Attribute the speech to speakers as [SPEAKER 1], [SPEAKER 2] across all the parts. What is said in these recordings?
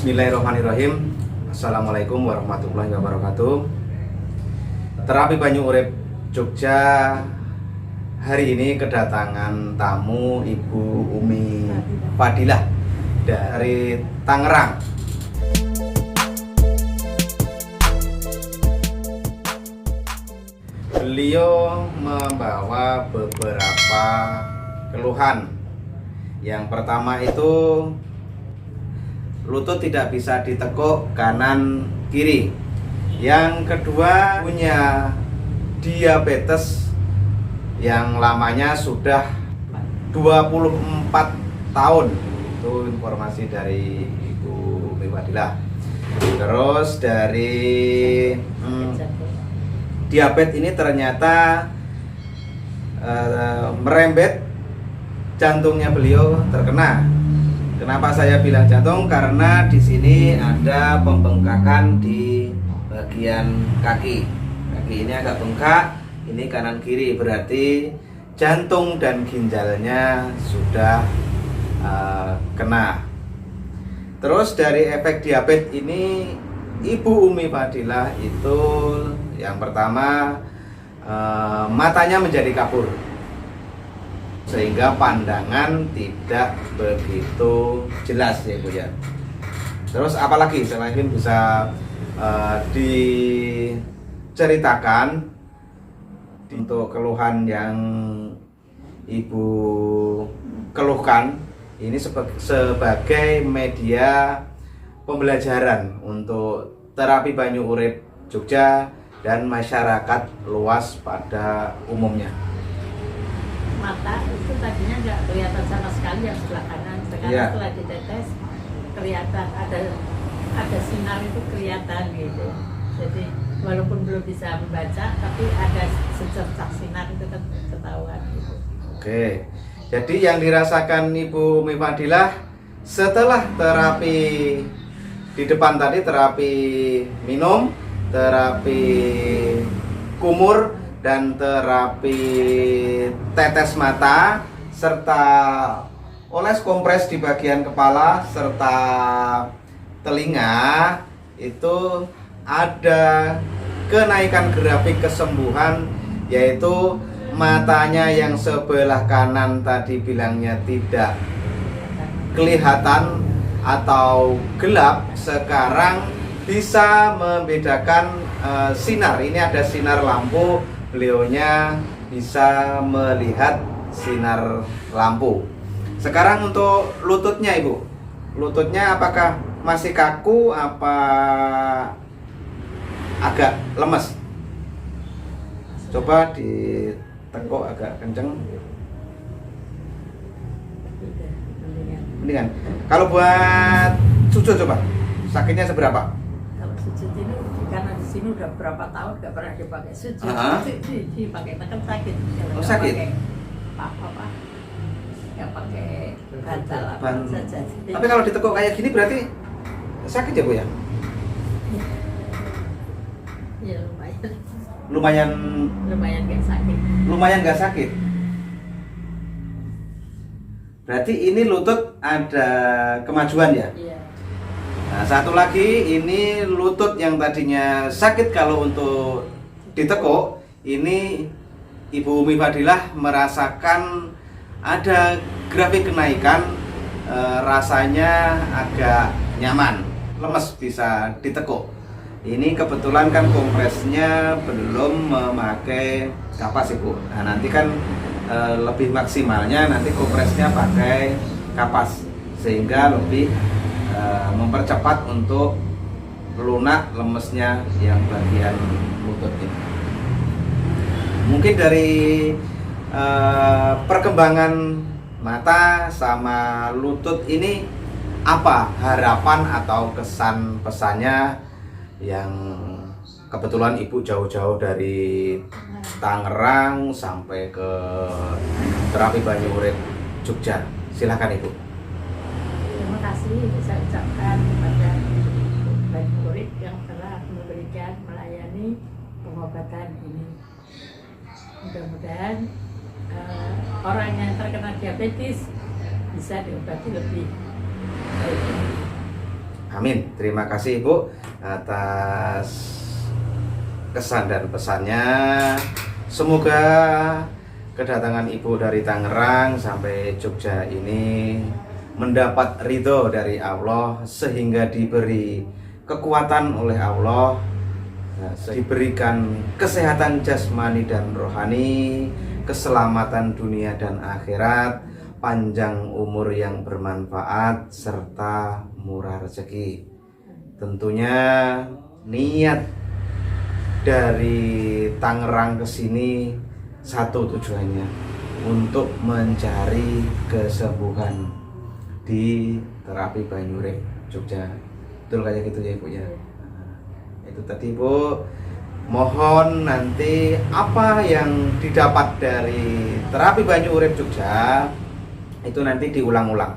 [SPEAKER 1] Bismillahirrahmanirrahim. Assalamualaikum warahmatullahi wabarakatuh. Terapi Banyu Urip Jogja hari ini kedatangan tamu Ibu Umi Fadilah dari Tangerang. Beliau membawa beberapa keluhan. Yang pertama itu lutut tidak bisa ditekuk kanan kiri. Yang kedua punya diabetes yang lamanya sudah 24 tahun. Itu informasi dari Ibu Umi Fadilah. Terus dari diabetes ini ternyata merembet jantungnya beliau terkena. Kenapa saya bilang jantung? Karena di sini ada pembengkakan di bagian kaki. Kaki ini agak bengkak, ini kanan kiri, berarti jantung dan ginjalnya sudah kena. Terus dari efek diabetes ini Ibu Umi Fadilah itu yang pertama matanya menjadi kabur, sehingga pandangan tidak begitu jelas ya Bu ya. Terus apalagi selain bisa diceritakan untuk keluhan yang Ibu keluhkan ini sebagai media pembelajaran untuk terapi Banyu Urip Jogja dan masyarakat luas pada umumnya.
[SPEAKER 2] Mata itu tadinya nggak kelihatan sama sekali yang sebelah kanan, sekarang setelah ditetes kelihatan ada sinar itu kelihatan gitu. Jadi walaupun belum bisa membaca tapi ada secercah sinar itu ketahuan gitu.
[SPEAKER 1] Oke, jadi yang dirasakan Ibu Umi Fadilah setelah terapi di depan tadi, terapi minum, terapi kumur, dan terapi tetes mata, serta oles kompres di bagian kepala serta telinga, itu ada kenaikan grafik kesembuhan, yaitu matanya yang sebelah kanan tadi bilangnya tidak kelihatan atau gelap, sekarang bisa membedakan sinar. Ini ada sinar lampu, beliaunya bisa melihat sinar lampu. Sekarang untuk lututnya Ibu, lututnya apakah masih kaku apa agak lemes? Coba ditekuk agak kenceng. Mendingan. Kalau buat sujud coba, sakitnya seberapa?
[SPEAKER 2] Kalau sujud ini karena di sini udah berapa tahun nggak pernah dipakai sujud, dipakai tekan sakit.
[SPEAKER 1] Oh sakit?
[SPEAKER 2] Apa? Nggak pakai bantal apa saja.
[SPEAKER 1] Tapi kalau ditekuk kayak gini berarti sakit ya Bu ya?
[SPEAKER 2] Ya lumayan.
[SPEAKER 1] Lumayan
[SPEAKER 2] nggak sakit.
[SPEAKER 1] Lumayan nggak sakit. Berarti ini lutut ada kemajuan ya?
[SPEAKER 2] Iya.
[SPEAKER 1] Nah, satu lagi ini lutut yang tadinya sakit kalau untuk ditekuk, ini Ibu Umi Fadilah merasakan ada grafik kenaikan, rasanya agak nyaman, lemes bisa ditekuk. Ini kebetulan kan kompresnya belum memakai kapas Ibu. Nah, nanti kan lebih maksimalnya nanti kompresnya pakai kapas, sehingga lebih mempercepat untuk lunak lemesnya yang bagian lutut ini. Mungkin dari perkembangan mata sama lutut ini apa harapan atau kesan pesannya yang kebetulan Ibu jauh-jauh dari Tangerang sampai ke terapi Banyu Urip Jogja? Silakan Ibu.
[SPEAKER 2] Terima kasih saya ucapkan kepada Banyu Urip yang telah memberikan melayani pengobatan ini. Mudah-mudahan orang yang terkena diabetes bisa diobati lebih baik.
[SPEAKER 1] Amin. Terima kasih Ibu atas kesan dan pesannya. Semoga kedatangan Ibu dari Tangerang sampai Jogja ini mendapat ridho dari Allah, sehingga diberi kekuatan oleh Allah, diberikan kesehatan jasmani dan rohani, keselamatan dunia dan akhirat, panjang umur yang bermanfaat, serta murah rezeki. Tentunya niat dari Tangerang ke sini satu tujuannya, untuk mencari kesembuhan di terapi Banyurip Jogja. Betul kayak gitu ya Ibu ya. Itu tadi Bu, mohon nanti apa yang didapat dari terapi Banyurip Jogja itu nanti diulang-ulang.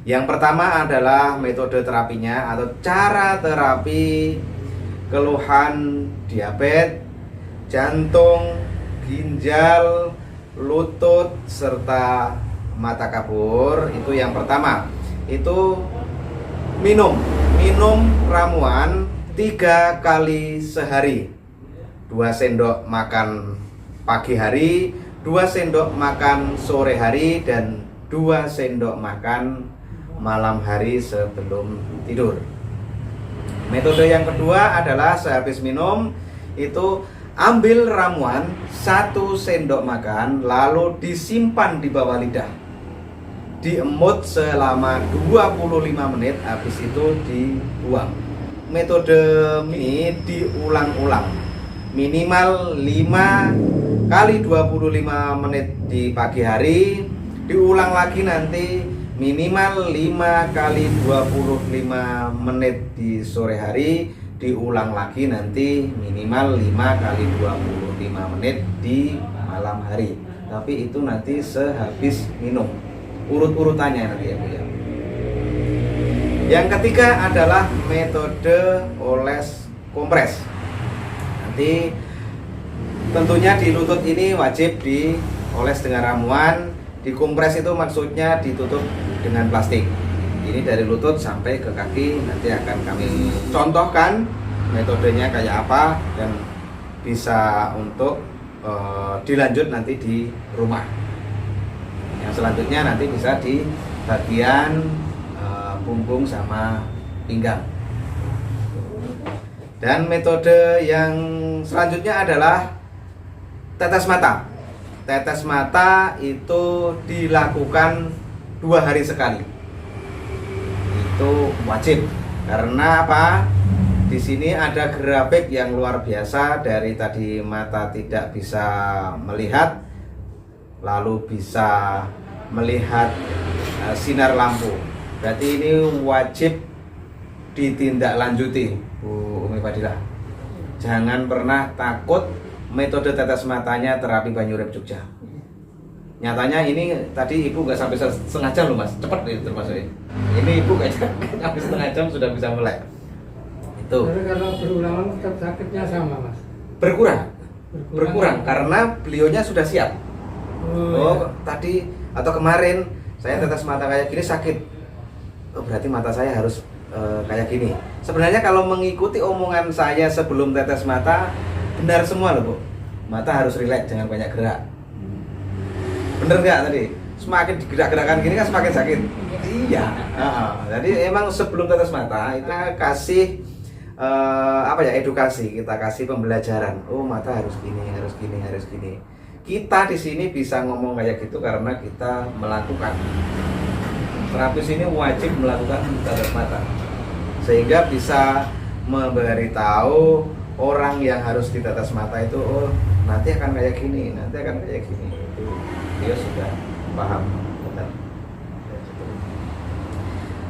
[SPEAKER 1] Yang pertama adalah metode terapinya atau cara terapi keluhan diabetes, jantung, ginjal, lutut, serta mata kabur. Itu yang pertama. Itu minum ramuan 3 kali sehari. 2 sendok makan pagi hari, 2 sendok makan sore hari, dan 2 sendok makan malam hari sebelum tidur. Metode yang kedua adalah sehabis minum itu ambil ramuan 1 sendok makan, lalu disimpan di bawah lidah, diemut selama 25 menit, habis itu dibuang. Metode ini diulang-ulang minimal 5 kali 25 menit di pagi hari, diulang lagi nanti minimal 5 kali 25 menit di sore hari, diulang lagi nanti minimal 5 kali 25 menit di malam hari. Tapi itu nanti sehabis minum, urut-urutannya nanti ya Bu ya. Yang ketiga adalah metode oles kompres. Nanti tentunya di lutut ini wajib dioles dengan ramuan. Dikompres itu maksudnya ditutup dengan plastik. Ini dari lutut sampai ke kaki. Nanti akan kami contohkan metodenya kayak apa, dan bisa untuk dilanjut nanti di rumah. Yang selanjutnya nanti bisa di bagian punggung sama pinggang. Dan metode yang selanjutnya adalah tetes mata. Tetes mata itu dilakukan 2 hari sekali. Itu wajib. Karena apa? Di sini ada grafik yang luar biasa, dari tadi mata tidak bisa melihat, lalu bisa melihat sinar lampu. Berarti ini wajib ditindaklanjuti, Bu Umi Fadilah. Jangan pernah takut metode tetes matanya terapi Banyurip Jogja. Nyatanya ini tadi Ibu nggak sampai setengah jam loh Mas, cepet nih termasuk ini. Ini Ibu kayaknya sampai setengah jam sudah bisa melek. Itu.
[SPEAKER 3] Tapi kalau berulang tetap sakitnya sama Mas.
[SPEAKER 1] Berkurang karena beliaunya sudah siap.
[SPEAKER 3] Iya.
[SPEAKER 1] Tadi atau kemarin saya tetes mata kayak gini sakit. Oh, berarti mata saya harus kayak gini. Sebenarnya kalau mengikuti omongan saya sebelum tetes mata, benar semua loh Bu. Mata harus rileks, jangan banyak gerak. Bener nggak tadi? Semakin digerak-gerakan gini kan semakin sakit. Iya. Jadi emang sebelum tetes mata kita kasih edukasi, kita kasih pembelajaran. Oh, mata harus gini, harus gini, harus gini. Kita di sini bisa ngomong kayak gitu karena kita melakukan. Terapis ini wajib melakukan tetes mata, sehingga bisa memberitahu orang yang harus ditetes mata itu, oh nanti akan kayak gini, nanti akan kayak gini. Itu dia sudah paham benar.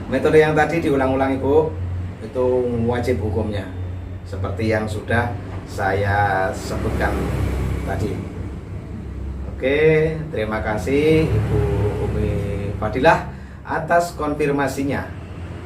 [SPEAKER 1] Metode yang tadi diulang-ulang Ibu, itu wajib hukumnya, seperti yang sudah saya sebutkan tadi. Oke, terima kasih Ibu Umi Fadilah atas konfirmasinya.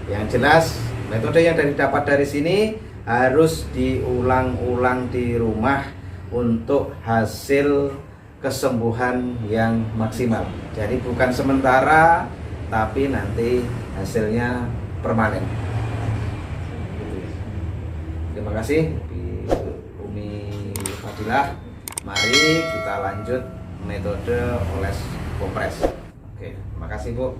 [SPEAKER 1] Yang jelas metode yang dapat dari sini harus diulang-ulang di rumah untuk hasil kesembuhan yang maksimal. Jadi bukan sementara, tapi nanti hasilnya permanen. Terima kasih Umi Fadilah. Mari kita lanjut metode oles kompres. Oke, terima kasih Bu.